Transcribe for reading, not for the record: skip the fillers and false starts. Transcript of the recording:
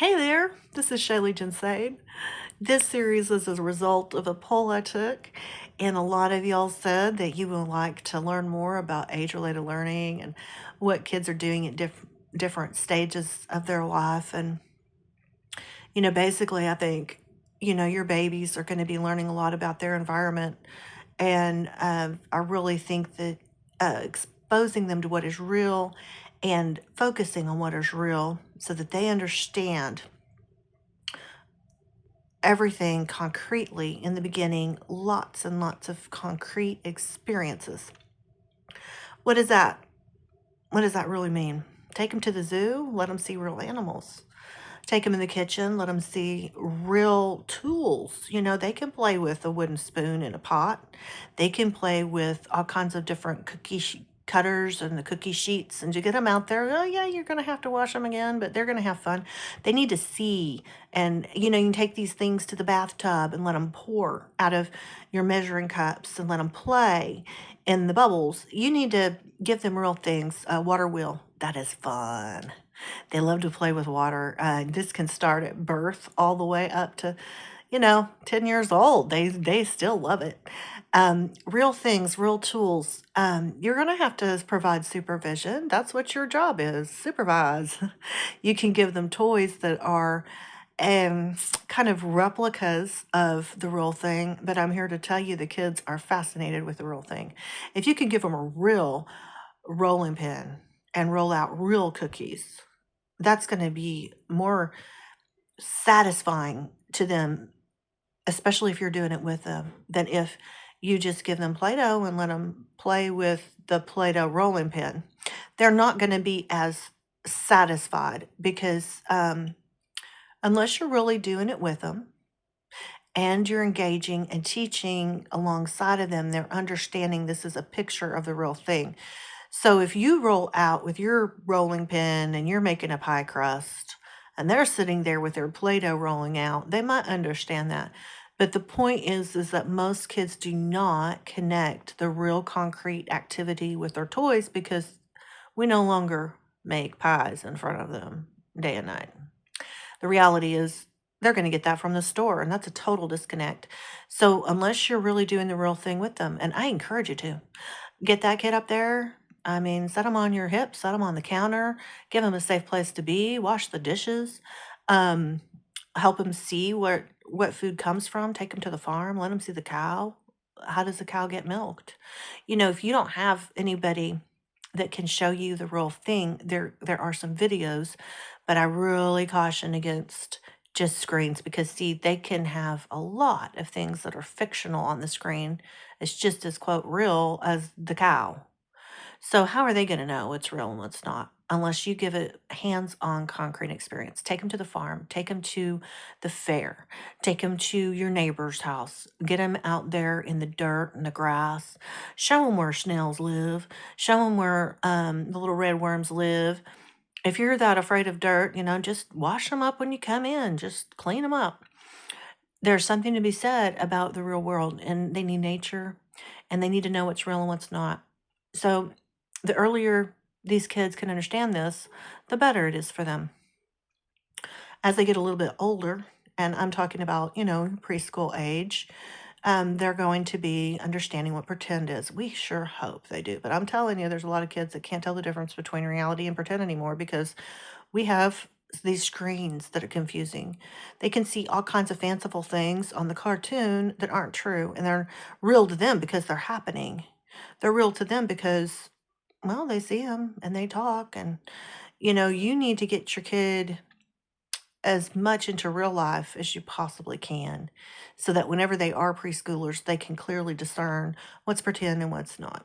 Hey there, this is Shaylee Jinsade. This series is a result of a poll I took, and a lot of y'all said that you would like to learn more about age-related learning and what kids are doing at different stages of their life. And, basically, I think, your babies are going to be learning a lot about their environment. And I really think that exposing them to what is real and focusing on what is real so that they understand everything concretely in the beginning, lots and lots of concrete experiences. What is that? What does that really mean? Take them to the zoo, let them see real animals. Take them in the kitchen, let them see real tools. They can play with a wooden spoon in a pot. They can play with all kinds of different cutters and the cookie sheets. And you get them out there, oh, yeah, you're going to have to wash them again, but they're going to have fun. They need to see. And, you can take these things to the bathtub and let them pour out of your measuring cups and let them play in the bubbles. You need to give them real things. A water wheel, that is fun. They love to play with water. This can start at birth all the way up to, 10 years old. They still love it. Real things, real tools. You're going to have to provide supervision. That's what your job is, supervise. You can give them toys that are kind of replicas of the real thing, but I'm here to tell you the kids are fascinated with the real thing. If you can give them a real rolling pin and roll out real cookies, that's going to be more satisfying to them, especially if you're doing it with them, than if you just give them Play-Doh and let them play with the Play-Doh rolling pin. They're not going to be as satisfied because unless you're really doing it with them and you're engaging and teaching alongside of them, they're understanding this is a picture of the real thing. So if you roll out with your rolling pin and you're making a pie crust and they're sitting there with their Play-Doh rolling out, they might understand that. But the point is that most kids do not connect the real concrete activity with their toys because we no longer make pies in front of them day and night. The reality is they're going to get that from the store, and that's a total disconnect. So unless you're really doing the real thing with them, and I encourage you to, get that kid up there. I mean, set them on your hip, set them on the counter, give them a safe place to be, wash the dishes, um, help them see what food comes from, take them to the farm, let them see the cow. How does the cow get milked? If you don't have anybody that can show you the real thing, there are some videos, but I really caution against just screens because see, they can have a lot of things that are fictional on the screen. It's just as quote real as the cow. So how are they going to know what's real and what's not? Unless you give a hands-on concrete experience. Take them to the farm, take them to the fair, take them to your neighbor's house, get them out there in the dirt and the grass, show them where snails live, show them where the little red worms live. If you're that afraid of dirt, just wash them up when you come in, just clean them up. There's something to be said about the real world, and they need nature, and they need to know what's real and what's not. So the earlier these kids can understand this, the better it is for them. As they get a little bit older, and I'm talking about, preschool age, they're going to be understanding what pretend is. We sure hope they do. But I'm telling you, there's a lot of kids that can't tell the difference between reality and pretend anymore because we have these screens that are confusing. They can see all kinds of fanciful things on the cartoon that aren't true, and they're real to them because they're happening. They're real to them because, well, they see them and they talk. And, you need to get your kid as much into real life as you possibly can so that whenever they are preschoolers, they can clearly discern what's pretend and what's not.